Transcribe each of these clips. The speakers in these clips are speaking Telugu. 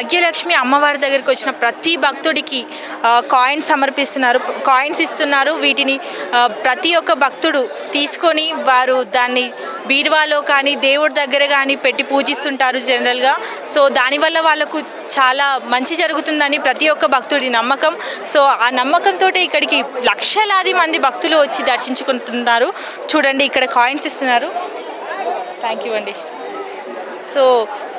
భాగ్యలక్ష్మి అమ్మవారి దగ్గరికి వచ్చిన ప్రతి భక్తుడికి కాయిన్స్ సమర్పిస్తున్నారు, కాయిన్స్ ఇస్తున్నారు. వీటిని ప్రతి ఒక్క భక్తుడు తీసుకొని వారు దాన్ని బీరువాలో కానీ దేవుడి దగ్గర కానీ పెట్టి పూజిస్తుంటారు జనరల్గా. సో దానివల్ల వాళ్ళకు చాలా మంచి జరుగుతుందని ప్రతి ఒక్క భక్తుడి నమ్మకం. సో ఆ నమ్మకంతో ఇక్కడికి లక్షలాది మంది భక్తులు వచ్చి దర్శించుకుంటున్నారు. చూడండి ఇక్కడ కాయిన్స్ ఇస్తున్నారు. థ్యాంక్ యూ అండి. సో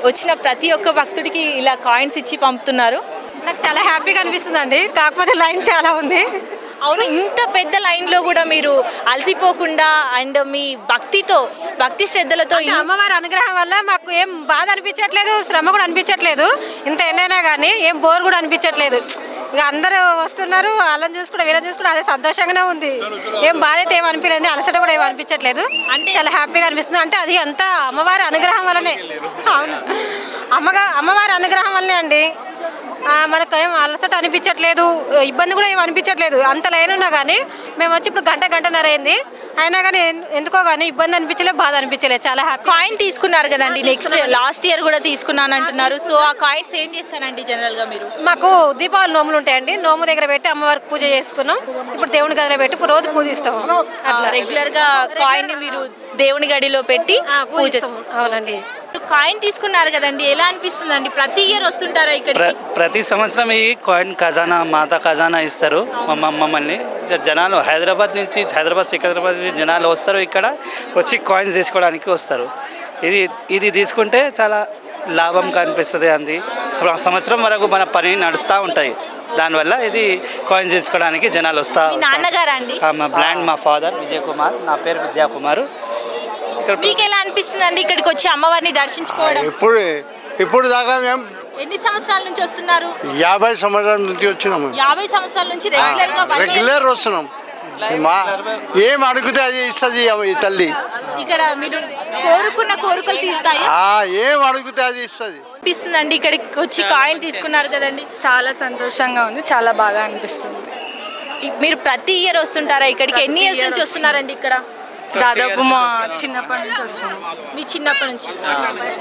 వచ్చిన ప్రతి ఒక్క భక్తుడికి ఇలా కాయిన్స్ ఇచ్చి పంపుతున్నారు. నాకు చాలా హ్యాపీగా అనిపిస్తుంది అండి. కాకపోతే లైన్ చాలా ఉంది. అవును, ఇంత పెద్ద లైన్లో కూడా మీరు అలసిపోకుండా అండ్ మీ భక్తి శ్రద్ధలతో అమ్మవారి అనుగ్రహం వల్ల మాకు ఏం బాధ అనిపించట్లేదు, శ్రమ కూడా అనిపించట్లేదు. ఇంత ఎండైనా కానీ ఏం బోర్ కూడా అనిపించట్లేదు. ఇక అందరూ వస్తున్నారు, వాళ్ళని చూసుకుంటే వీళ్ళని చూసుకుంటే అదే సంతోషంగానే ఉంది. ఏం బాధ అయితే ఏం అనిపించలేదు, అలసట కూడా ఏం అనిపించట్లేదు. అంటే చాలా హ్యాపీగా అనిపిస్తుంది. అంటే అది అంతా అమ్మవారి అనుగ్రహం వల్లనే. అవును, అమ్మవారి అనుగ్రహం వల్లనే అండి. మనకు ఏం అలసట అనిపించట్లేదు, ఇబ్బంది కూడా ఏం అనిపించట్లేదు. అంత లైన్ ఉన్నా కానీ మేము వచ్చి ఇప్పుడు గంటన్నర అయింది, అయినా కానీ ఎందుకో కానీ ఇబ్బంది అనిపించలేదు, బాధ అనిపించలేదు. చాలా హ్యాపీ. కాయిన్ తీసుకున్నారు కదండి, లాస్ట్ ఇయర్ కూడా తీసుకున్నాను అంటున్నారు. సో ఆ కాయిన్స్ ఏం చేస్తానండి జనరల్గా మీరు? మాకు దీపావళి నోములు ఉంటాయండి, నోము దగ్గర పెట్టి అమ్మవారికి పూజ చేసుకున్నాం. ఇప్పుడు దేవుని గదిలో పెట్టి రోజు పూజిస్తాం. అట్లా రెగ్యులర్గా కాయిన్ మీరు దేవుని గడిలో పెట్టి పూజ. అవునండి. కాయిన్ తీసుకున్నారు కదండి, ఎలా అనిపిస్తుందండి? ప్రతి ఇయర్ వస్తుంటారా ఇక్కడ? ప్రతి సంవత్సరం ఈ కాయిన్ ఖజానా, మాతా ఖజానా ఇస్తారు మమ్మల్ని. జనాలు హైదరాబాద్ సికింద్రాబాద్ నుంచి జనాలు వస్తారు, ఇక్కడ వచ్చి కాయిన్స్ తీసుకోవడానికి వస్తారు. ఇది తీసుకుంటే చాలా లాభం కనిపిస్తుంది. అంది సంవత్సరం వరకు మన పని నడుస్తూ ఉంటాయి. దానివల్ల ఇది కాయిన్స్ తీసుకోవడానికి జనాలు వస్తారు. నాన్నగారా అండి? మా ఫాదర్ విజయ్ కుమార్, నా పేరు విద్యా కుమార్. మీకు ఎలా అనిపిస్తుంది అండి ఇక్కడికి వచ్చి అమ్మవారిని దర్శించుకోవడం? ఇప్పుడు దాకా మేము ఎన్ని సంవత్సరాల నుంచి వస్తున్నారు? 50 సంవత్సరాల నుంచి వచ్చినాము. 50 సంవత్సరాల నుంచి రెగ్యులర్ వస్తున్నాం. ఏం అడిగితే అది ఇస్తుంది ఈ తల్లి. ఇక్కడ మీరు కోరుకున్న కోరికలు తీరుతాయి. ఏం అడిగితే అది ఇస్తుంది. అనిపిస్తుందండి ఇక్కడికి వచ్చి కాయిన్ తీసుకున్నారు కదండి? చాలా సంతోషంగా ఉంది, చాలా బాగా అనిపిస్తుంది. మీరు ప్రతి ఇయర్ వస్తుంటారా ఇక్కడికి? ఎన్ని ఇయర్స్ నుంచి వస్తున్నారండి ఇక్కడ? దాదాపు మా చిన్నప్పటి నుంచి వస్తున్నాం. మీ చిన్నప్పటి నుంచి?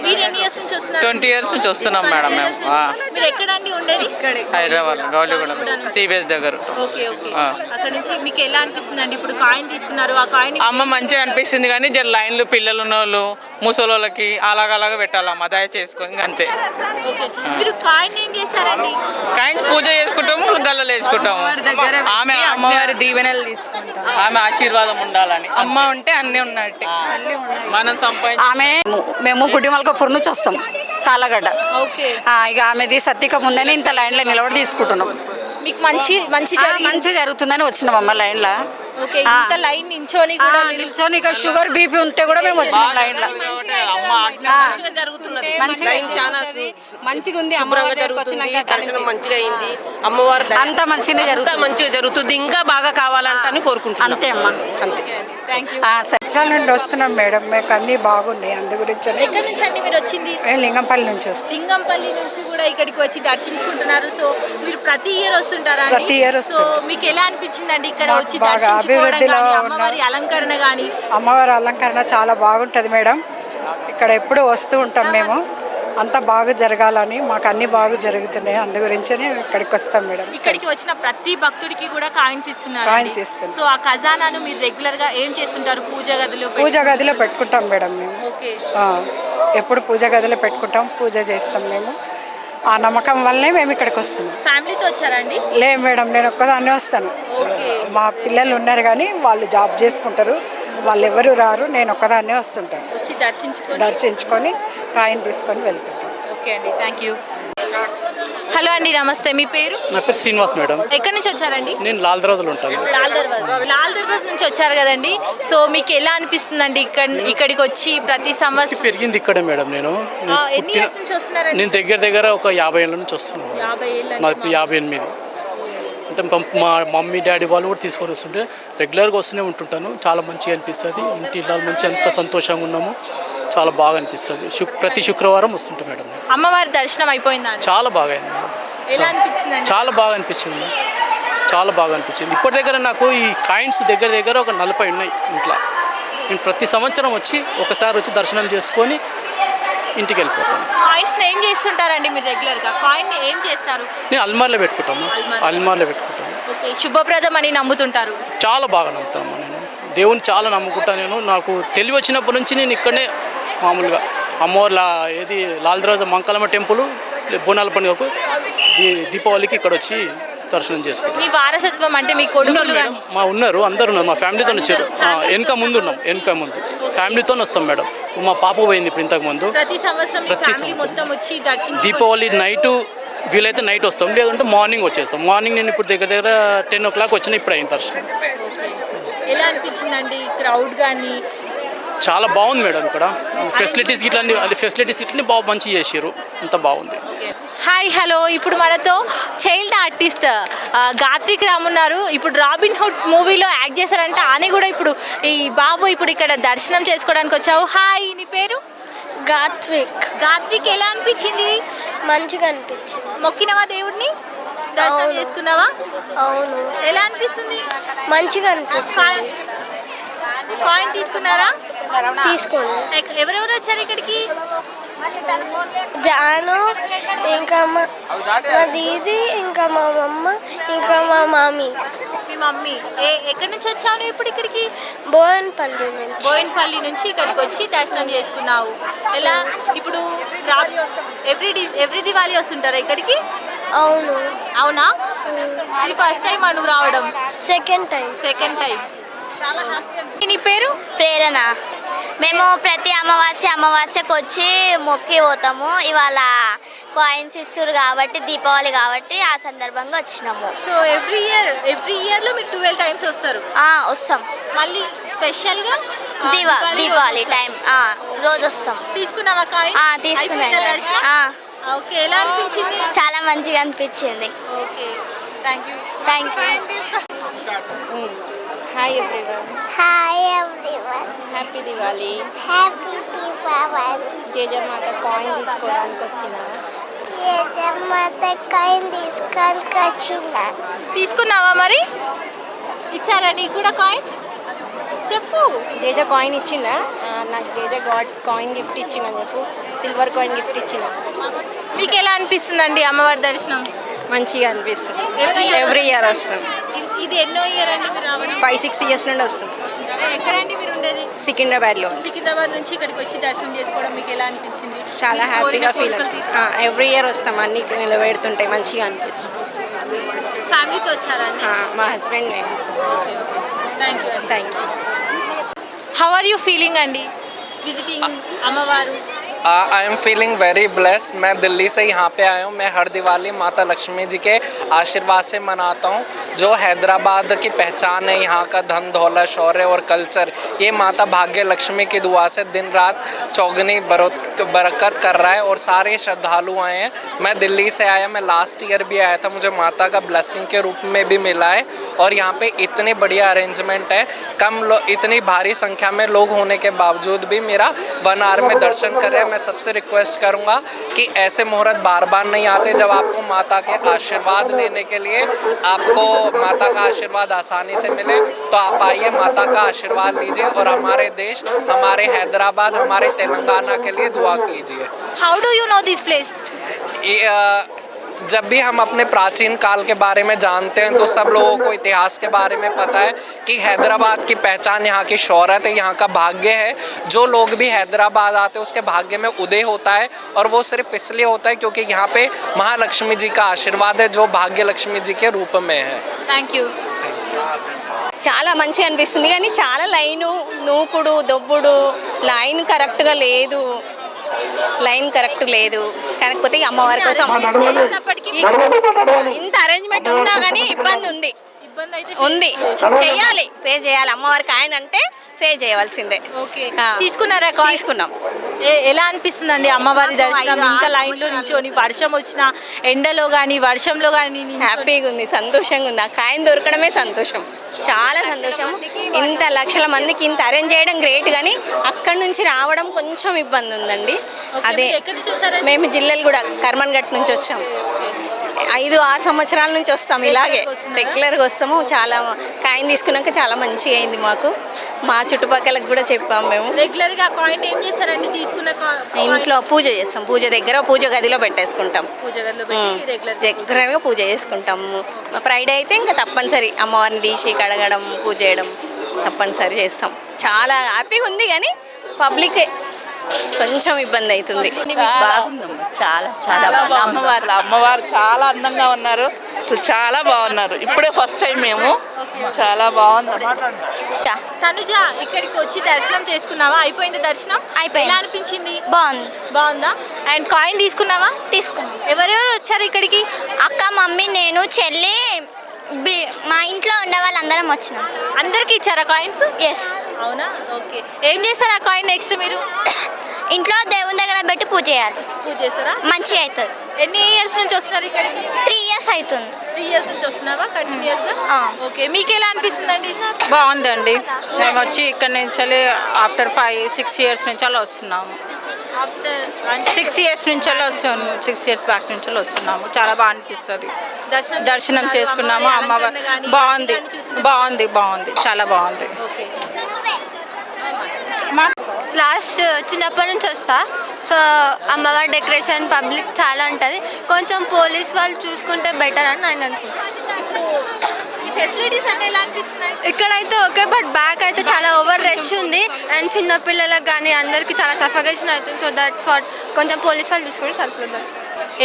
మీరు ఎన్ని ఇయర్స్ నుంచి వస్తున్నారు? 20 years నుంచి వస్తున్నాం మేడం మేము. మీరు ఎక్కడండి ఉండేది? హైదరాబాద్ గౌలిగూడెం సిబిఎస్ దగ్గర. Okay okay. అక్కడ నుంచి మీకు ఎలా అనిపిస్తుంది అండి ఇప్పుడు కాయిన్ తీసుకున్నారు? ఆ కాయిన్ అమ్మ మంచిగా అనిపిస్తుంది, కానీ జర లైన్లు పిల్లలు ఉన్న వాళ్ళు ముసలోళ్ళకి అలాగలాగా పెట్టాలమ్మ, దయ చేసుకొని అంతే. మీరు కాయిన్ ఏం చేశారండి? కాయిన్ పూజ చేసుకుంటాము, గల్లలు వేసుకుంటాము. ఆమె అమ్మవారి దీవెనలు తీసుకుంటాం, ఆమె ఆశీర్వాదం ఉండాలని. అమ్మ ఉంటే అన్నీ ఉన్నట్టే. మనం ఆమె మేము గుడిమల్కపూర్ నుంచి వస్తాం, తాళ్ళగడ్డ. ఇక ఆమెది సత్తికం ఉందని ఇంత లైన్లో నిలబడి తీసుకుంటున్నాం. మీకు మంచి జరుగుతుందని వచ్చినాం అమ్మ లైన్లో. లైన్ నించోని కూడా నిల్చొని ఇక షుగర్ బీపీ ఉంటే కూడా మేము వచ్చినాం లైన్లో. మంచిగా ఉంది, అమ్మవారి జరుగుతుంది, దర్శనం మంచిగా అయింది, అమ్మవారి అంతా మంచిగా జరుగుతుంది, ఇంకా బాగా కావాలంటే కోరుకుంటున్నాం. అంతే అమ్మా, అంతే. సంవత్సరాల నుండి వస్తున్నాం మేడం, మీకు అన్నీ బాగున్నాయి. అందు గురించి ఎక్కడి నుంచి అండి మీరు వచ్చింది? లింగంపల్లి నుంచి వస్తాం. లింగంపల్లి నుంచి కూడా ఇక్కడికి వచ్చి దర్శించుకుంటున్నారు. సో మీరు ప్రతి ఇయర్ వస్తుంటారా? ప్రతి ఇయర్ వస్తాం. సో మీకు ఎలా అనిపించిందండి ఇక్కడ వచ్చి దర్శించుకోవడం కానీ, అమ్మవారి అలంకరణ కానీ? అమ్మవారి అలంకరణ చాలా బాగుంటుంది మేడం. ఇక్కడ ఎప్పుడు వస్తూ ఉంటాం మేము. అంతా బాగా జరగాలని, మాకు అన్ని బాగా జరుగుతున్నాయి. అందు గురించే ఇక్కడికి వస్తాం మేడం. ఇక్కడికి వచ్చిన ప్రతి భక్తుడికి కూడా కాయిన్స్ ఇస్తున్నారు. కాయిన్స్ ఇస్తున్నాం. సో ఆ ఖజానాను మీరు రెగ్యులర్ గా ఏం చేస్తుంటారు? పూజ గదిలో పెట్టుకుంటాం మేడం మేము. ఓకే. ఎప్పుడు పూజ గదిలో పెట్టుకుంటాం, పూజ చేస్తాం మేము. ఆ నమ్మకం వల్లనే మేము ఇక్కడికి వస్తున్నాం. ఫ్యామిలీతో వచ్చారండి? లే మేడం, నేను ఒక్కదాన్నే వస్తాను. మా పిల్లలు ఉన్నారు కానీ వాళ్ళు జాబ్ చేసుకుంటారు, వాళ్ళు ఎవరు రారు. నేను ఒక్కదాన్నే వస్తుంటాను. వచ్చి దర్శించుకొని కాయిన్ తీసుకొని వెళ్తుంటాను. ఓకే అండి, థ్యాంక్ యూ. హలో అండి, నమస్తే. మీ పేరు? నా పేరు శ్రీనివాస్ మేడం. ఎక్కడి నుంచి వచ్చారండి? నేను లాల్ దర్వాజాలో ఉంటాను. లాల్ దర్వాజా నుంచి వచ్చారు కదండి. సో మీకు ఎలా అనిపిస్తుందండి ఇక్కడికి వచ్చి ప్రతి సంవత్సరం? పెరిగింది ఇక్కడ మేడం. నేను ఎన్ని ఇయర్స్ నుంచి వస్తున్నారండి? నేను దగ్గర ఒక 50 ఏళ్ళ నుంచి వస్తున్నాను. 50 ఏళ్ళ? నాకు ఇప్పుడు 58. అంటే మా మమ్మీ డాడీ వాళ్ళు కూడా తీసుకొని వస్తుంటే రెగ్యులర్గా వస్తూనే ఉంటుంటాను. చాలా మంచిగా అనిపిస్తుంది. ఇంటి వాళ్ళు మంచి అంత సంతోషంగా ఉన్నాము, చాలా బాగా అనిపిస్తుంది. ప్రతి శుక్రవారం వస్తుంటాం మేడం. అమ్మవారి దర్శనం అయిపోయిందా? చాలా బాగా అయింది మేడం. చాలా బాగా అనిపించింది, చాలా బాగా అనిపించింది. ఇప్పటి దగ్గర నాకు ఈ కాయిన్స్ దగ్గర ఒక 40 ఉన్నాయి ఇంట్లో. నేను ప్రతి సంవత్సరం వచ్చి ఒకసారి వచ్చి దర్శనం చేసుకొని ఇంటికి వెళ్ళిపోతాను. కాయిన్స్ ఏం చేస్తుంటారండి మీరు రెగ్యులర్గా? కాయిన్ ఏం చేస్తారు? నేను అల్మార్లో పెట్టుకుంటాము. అల్మార్లో పెట్టుకుంటాను. ఓకే, శుభప్రదం అని నమ్ముతుంటారు. చాలా బాగా నమ్ముతాను నేను. దేవుని చాలా నమ్ముకుంటాను నేను. నాకు తెలివి వచ్చినప్పటి నుంచి నేను ఇక్కడనే మామూలుగా అమ్మవార్ల ఏది లాల్ దర్వాజా మంకాలమ్మ టెంపుల్ బోనాల పండుగకు దీపావళికి ఇక్కడ వచ్చి దర్శనం చేసుకుంటాం. మీ వారసత్వం అంటే మీ కొడుకులు మేడం ఉన్నారు, అందరు ఉన్నారు. మా ఫ్యామిలీతో వచ్చారు. వెనక ముందు ఉన్నాం, వెనక ముందు ఫ్యామిలీతో వస్తాం మేడం. మా పాప పోయింది ఇప్పుడు ఇంతకు ముందు. ప్రతి సంవత్సరం ప్రతి ఫ్యామిలీ మొత్తం వచ్చి దర్శించి దీపావళి నైటు వీలైతే నైట్ వస్తాం, లేదంటే మార్నింగ్ వచ్చేస్తాం. మార్నింగ్ నేను ఇప్పుడు దగ్గర 10 o'clock వచ్చిన ఇప్పుడు అయిన దర్శనం. ఎలా అనిపించిందండి క్రౌడ్ కానీ? చాలా బాగుంది మేడం. ఇక్కడ ఫెసిలిటీస్ ఇట్లా ఫెసిలిటీస్ ఇట్లా బాగా మంచిగా చేసారు, అంత బాగుంది. హాయ్ హలో, ఇప్పుడు మనతో చైల్డ్ ఆర్టిస్ట్ గాత్విక్ రామ్ ఉన్నారు. ఇప్పుడు రాబిన్ హుడ్ మూవీలో యాక్ట్ చేశారంటే ఆనే కూడా ఇప్పుడు ఈ బాబు ఇప్పుడు ఇక్కడ దర్శనం చేసుకోవడానికి వచ్చావు. హాయ్, నీ పేరు? గాత్విక్. గాత్విక్, ఎలా అనిపించింది? మంచిగా అనిపించింది. మొక్కినవా దేవుడిని? దర్శనం చేసుకున్నావా? అవును. ఎలా అనిపిస్తుంది? మంచిగా అనిపిస్తుంది. కాయిన్ తీసుకున్నారా? తీసుకోండి. ఎవరెవరు వచ్చారు ఇక్కడికి? జాను, ఇంకా మా దీది, ఇంకా మా మమ్మ, ఇంకా మా మామీ. మీ మమ్మీ. ఎక్కడి నుంచి వచ్చావు నువ్వు ఇప్పుడు ఇక్కడికి? బోయన్పల్లి నుంచి. బోయిన్పల్లి నుంచి ఇక్కడికి వచ్చి దర్శనం చేసుకున్నావు. ఎలా ఇప్పుడు ఎవ్రీ దివాళీ వస్తుంటారా ఇక్కడికి? అవును. అవునా? ఇది ఫస్ట్ టైం నువ్వు రావడం? Second time. Second time. చాలా హ్యాపీ. నీ పేరు? ప్రేరణ. మేము ప్రతి అమావాస్యకు వచ్చి మొక్కి పోతాము. ఇవాళ కాయిన్స్ ఇస్తారు కాబట్టి, దీపావళి కాబట్టి ఆ సందర్భంగా వచ్చినాము. సో ఎవ్రీ ఇయర్లో మీరు 12 టైమ్స్ వస్తారు? వస్తాం. మళ్ళీ స్పెషల్గా దీపావళి టైం రోజు వస్తాం. తీసుకున్నావా కాయిన్? తీసుకున్నాం. ఓకే, ఎలా అనిపించింది? చాలా మంచిగా అనిపించింది. Okay, thank you. Hi everyone. Hi everyone. Happy Diwali. Happy Deepavali. జేజమ్మాత కాయిన్ తీసుకోవడానికి వచ్చిన. యజమాత కాయిన్ తీసుకోడానికి వచ్చిన. తీసుకున్నావా మరి? ఇచ్చారా నీకు కూడా కాయిన్? చెప్పు. జేజ కాయిన్ ఇచ్చిందా? నాకు జేజ కాయిన్ గిఫ్ట్ ఇచ్చిందని చెప్పు. సిల్వర్ కాయిన్ గిఫ్ట్ ఇచ్చిన. మీకు ఎలా అనిపిస్తుందండి అమ్మవారి దర్శనం? మంచిగా అనిపిస్తుంది. ఎవ్రీ ఇయర్ వస్తాం. ఇది ఎన్నో ఇయర్ అండి మీరు రావడం? 5-6 years నుండి వస్తాం. ఎక్కడండి మీరు ఉండేది? సికింద్రాబాద్లో. సికింద్రాబాద్ నుంచి ఇక్కడికి వచ్చి దర్శనం చేసుకోవడం మీకు ఎలా అనిపించింది? చాలా హ్యాపీగా ఫీల్ అవుతుంది. ఎవ్రీ ఇయర్ వస్తాం, అన్ని నిలబెడుతుంటాయి, మంచిగా అనిపిస్తుంది. ఫ్యామిలీతో వచ్చారా అండి? మా హస్బెండ్ నేను. Thank you. How are you feeling అండి విజిటింగ్ అమ్మవారు? I am feeling very blessed. मैं दिल्ली से यहाँ पे आया हूँ. मैं हर दिवाली माता लक्ष्मी जी के आशीर्वाद से मनाता हूँ. जो हैदराबाद की पहचान है, यहाँ का धन दौलत शौर्य और कल्चर, ये माता भाग्य लक्ष्मी की दुआ से दिन रात चौगनी बरकत कर रहा है और सारे श्रद्धालु आए हैं. मैं दिल्ली से आया, मैं लास्ट ईयर भी आया था. मुझे माता का ब्लेसिंग के रूप में भी मिला है और यहाँ पे इतने बढ़िया अरेंजमेंट है. इतनी भारी संख्या में लोग होने के बावजूद भी मेरा 1 hour में दर्शन कर रहे हैं. मैं सबसे रिक्वेस्ट करूंगा कि ऐसे मुहूर्त बार बार नहीं आते. जब आपको माता के आशीर्वाद लेने के लिए आपको माता का आशीर्वाद आसानी से मिले तो आप आइए, माता का आशीर्वाद लीजिए और हमारे देश, हमारे हैदराबाद, हमारे तेलंगाना के लिए दुआ कीजिए. How do you know this place? जब भी हम अपने प्राचीन काल के बारे में जानते हैं तो सब लोगों को इतिहास के बारे में पता है कि हैदराबाद की पहचान यहाँ की शौहरत है, यहाँ का भाग्य है. जो लोग भी हैदराबाद आते हैं उसके भाग्य में उदय होता है और वो सिर्फ इसलिए होता है क्योंकि यहाँ पे महालक्ष्मी जी का आशीर्वाद है, जो भाग्य लक्ष्मी जी के रूप में है. Thank you. చాలా మంచిగా అనిపిస్తుంది, కానీ చాలా లైను నూకుడు దొబ్బుడు లైన్ కరెక్ట్గా లేదు. కాకపోతే అమ్మవారి కోసం ఇంత అరేంజ్మెంట్ ఉన్నా కానీ ఇబ్బంది ఉంది. చెయ్యాలి, పే చేయాలి. అమ్మవారికి ఆయన అంటే పే చేయవలసిందే. ఓకే, తీసుకున్నారా? తీసుకున్నాం. ఎలా అనిపిస్తుందండి అమ్మవారి దర్శనం? ఇంత లైన్లో నించొని వర్షం వచ్చిన ఎండలో కానీ వర్షంలో కానీ హ్యాపీగా ఉంది, సంతోషంగా ఉంది. ఆ కాయిన్ దొరకడమే సంతోషం, చాలా సంతోషం. ఇంత లక్షల మందికి ఇంత అరేంజ్ చేయడం గ్రేట్, కానీ అక్కడి నుంచి రావడం కొంచెం ఇబ్బంది ఉందండి. అదే మేము జిల్లలు కూడా కర్మన్ ఘట్ నుంచి వచ్చాం. 5-6 సంవత్సరాల నుంచి వస్తాం ఇలాగే రెగ్యులర్గా వస్తాము. చాలా కాయిన్ తీసుకున్నాక చాలా మంచిగా అయింది మాకు. మా చుట్టుపక్కలకు కూడా చెప్పాము మేము. రెగ్యులర్గా కాయిన్ ఏం చేస్తారండి తీసుకున్న ఇంట్లో పూజ చేస్తాం. పూజ దగ్గర పూజ గదిలో పెట్టేసుకుంటాం. పూజ గదిలో పెట్టి రెగ్యులర్గా పూజ చేసుకుంటాము. ఫ్రైడే అయితే ఇంకా తప్పనిసరి అమ్మవారిని తీసి కడగడం పూజ చేయడం తప్పనిసరి చేస్తాం. చాలా హ్యాపీగా ఉంది కానీ పబ్లిక్ కొంచెం ఇబ్బంది అవుతుంది. చాలా చాలా అమ్మవారు చాలా అందంగా ఉన్నారు. అసలు చాలా బాగున్నారు. ఇప్పుడే ఫస్ట్ టైం మేము. చాలా బాగుంది. తనుజ ఇక్కడికి వచ్చి దర్శనం చేసుకున్నావా? అయిపోయింది దర్శనం? అయిపోయింది. ఎలా అనిపించింది? బాగుంది. బాగుందా? అండ్ కాయిన్ తీసుకున్నావా? తీసుకున్నాం. ఎవరెవరు వచ్చారు ఇక్కడికి? అక్క, మమ్మీ, నేను, చెల్లి, మా ఇంట్లో ఉండే వాళ్ళందరం వచ్చినాం. అందరికి ఇచ్చారా కాయిన్స్? ఎస్. అవునా? ఓకే. ఏం చేస్తారా కాయిన్ నెక్స్ట్ మీరు? ఇంట్లో దేవుని దగ్గర పెట్టి పూజ చేయాలి. పూజ చేస్తారా? మంచిగా అవుతుంది. ఎన్ని ఇయర్స్ నుంచి వస్తున్నారు ఇక్కడికి? 3 years అవుతుంది. 3 years నుంచి వస్తున్నావా కంటిన్యూస్గా? ఓకే. మీకు ఎలా అనిపిస్తుందండి? బాగుందండి. మేము వచ్చి ఇక్కడ నుంచి ఆఫ్టర్ 5-6 years నుంచి అలా వస్తున్నాము. 6 years నుంచి అలా వస్తున్నాము. 6 years బ్యాక్ నుంచి అలా వస్తున్నాము. చాలా బాగా అనిపిస్తుంది. దర్శనం చేసుకున్నాము. అమ్మవారు బాగుంది, బాగుంది, బాగుంది, చాలా బాగుంది. లాస్ట్ చిన్నప్పటి నుంచి వస్తా. సో అమ్మవారి డెకరేషన్ పబ్లిక్ చాలా ఉంటుంది. కొంచెం పోలీస్ వాళ్ళు చూసుకుంటే బెటర్ అని నేను అనుకుంటున్నాను. ఫెసిలిటీస్ అంటే ఎలా అనిపిస్తున్నాయి? ఇక్కడైతే ఓకే, బట్ బ్యాక్ అయితే చాలా ఓవర్ రష్ ఉంది. అండ్ చిన్నపిల్లలకు కానీ అందరికీ చాలా సఫికేషన్ అవుతుంది. సో దట్స్ వాట్ కొంచెం పోలీస్ వాళ్ళు చూసుకుంటే సరిపోతుంది.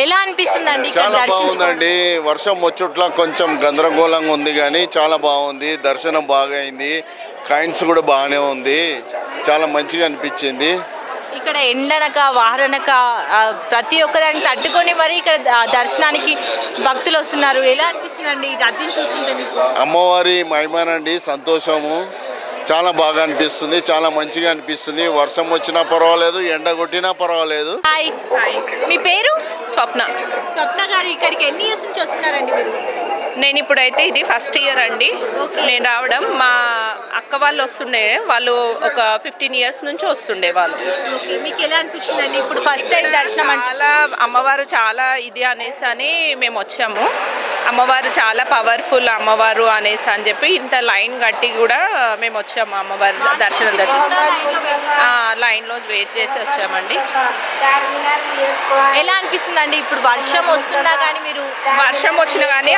ఎలా అనిపిస్తుందండి? చాలా బాగుందండి. వర్షం వచ్చుట్లా కొంచెం గందరగోళంగా ఉంది కానీ చాలా బాగుంది. దర్శనం బాగా అయింది. కాయిన్స్ కూడా బాగానే ఉంది. చాలా మంచిగా అనిపించింది. ఇక్కడ ఎండనక వాహనక ప్రతి ఒక్కదాన్ని తట్టుకొని మరి ఇక్కడ దర్శనానికి భక్తులు వస్తున్నారు. ఎలా అనిపిస్తుందండి రద్దీని చూస్తుంటే మీకు? అమ్మవారి మహిమనండి, సంతోషము. చాలా బాగా అనిపిస్తుంది. చాలా మంచిగా అనిపిస్తుంది. వర్షం వచ్చినా పర్వాలేదు, ఎండ కొట్టినా పర్వాలేదు. హాయ్, మీ పేరు? స్వప్న. స్వప్న గారు ఇక్కడికి ఎన్ని ఇయర్స్ నుంచి వస్తున్నారండి మీరు? నేను ఇప్పుడైతే ఇది ఫస్ట్ ఇయర్ అండి నేను రావడం. మా అక్క వాళ్ళు వస్తుండే, వాళ్ళు ఒక 15 years నుంచి వస్తుండే వాళ్ళు. ఓకే. మీకు ఎలా అనిపించిందండి ఇప్పుడు ఫస్ట్ టైం దర్శనం? చాలా అమ్మవారు చాలా ఇది అనేసి అని మేము వచ్చాము. అమ్మవారు చాలా పవర్ఫుల్ అమ్మవారు అనేసి అని చెప్పి ఇంత లైన్ కట్టి కూడా మేము వచ్చాము అమ్మవారి దర్శనం లైన్లో వెయిట్ చేసి వచ్చామండి. ఎలా అనిపిస్తుందండి ఇప్పుడు వర్షం వస్తున్నా కానీ మీరు? వర్షం వచ్చినా కానీ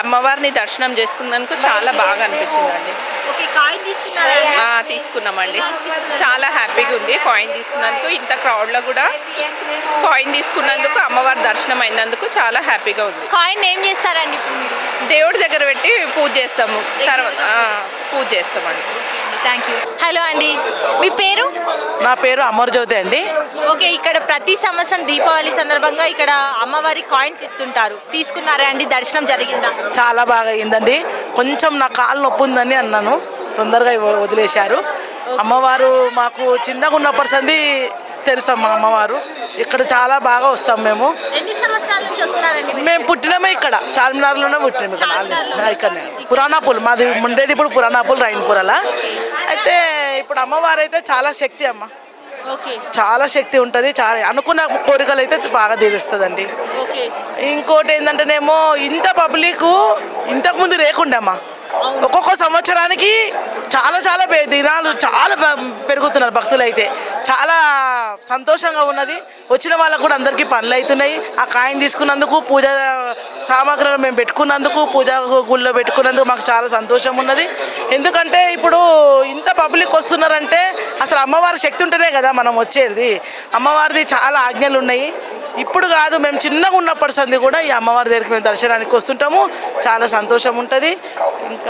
అమ్మవారిని దర్శనం చేసుకున్నందుకు చాలా బాగా అనిపించిందండి. ఓకే. కాయిన్ తీసుకున్నారా? తీసుకున్నామండి. చాలా హ్యాపీగా ఉంది కాయిన్ తీసుకున్నందుకు. ఇంత క్రౌడ్లో కూడా కాయిన్ తీసుకున్నందుకు, అమ్మవారి దర్శనం అయినందుకు చాలా హ్యాపీగా ఉంది. కాయిన్ ఏం చేస్తారండి ఇప్పుడు మీరు? దేవుడి దగ్గర పెట్టి పూజ చేస్తాము. తర్వాత పూజ చేస్తామండి. Thank you. హలో అండి, మీ పేరు? నా పేరు అమర్జ్యోతి అండి. ఓకే. ఇక్కడ ప్రతి సంవత్సరం దీపావళి సందర్భంగా ఇక్కడ అమ్మవారి కాయిన్స్ ఇస్తుంటారు. తీసుకున్నారా అండి? దర్శనం జరిగిందా? చాలా బాగా అయిందండి. కొంచెం నా కాలు నొప్పి ఉందని అన్నాను, తొందరగా వదిలేశారు. అమ్మవారు మాకు చిన్నగా ఉన్నప్పటి సంది తెలుసమ్మా అమ్మవారు. ఇక్కడ చాలా బాగా వస్తాం మేము. ఎన్ని సంవత్సరాల నుంచి వస్తున్నారండి? మేము పుట్టినమే ఇక్కడ చార్మినార్లోనే పుట్టినాము. ఇక్కడనే పురాణాపూల్ మాది ఉండేది. ఇప్పుడు పురాణాపూల్ రైన్పురలా. అయితే ఇప్పుడు అమ్మవారు అయితే చాలా శక్తి అమ్మ. చాలా శక్తి ఉంటుంది. చాలా అనుకున్న కోరికలు అయితే బాగా తీరుస్తుందండి. ఇంకోటి ఏంటంటేనేమో ఇంత పబ్లిక్ ఇంతకుముందు లేకుండే అమ్మా. ఒక్కొక్క సంవత్సరానికి చాలా చాలా దినాలు చాలా పెరుగుతున్నారు భక్తులు. అయితే చాలా సంతోషంగా ఉన్నది. వచ్చిన వాళ్ళకు కూడా అందరికీ పనులు అవుతున్నాయి. ఆ కాయిన్ తీసుకున్నందుకు, పూజ సామాగ్రిలు మేము పెట్టుకున్నందుకు, పూజ గుళ్ళో పెట్టుకున్నందుకు మాకు చాలా సంతోషం ఉన్నది. ఎందుకంటే ఇప్పుడు ఇంత పబ్లిక్ వస్తున్నారంటే అసలు అమ్మవారి శక్తి ఉంటేనే కదా మనం వచ్చేది. అమ్మవారిది చాలా ఆజ్ఞలు ఉన్నాయి. ఇప్పుడు కాదు, మేము చిన్నగా ఉన్నప్పటి సంది కూడా ఈ అమ్మవారి దగ్గరికి మేము దర్శనానికి వస్తుంటాము. చాలా సంతోషం ఉంటుంది. ఇంకా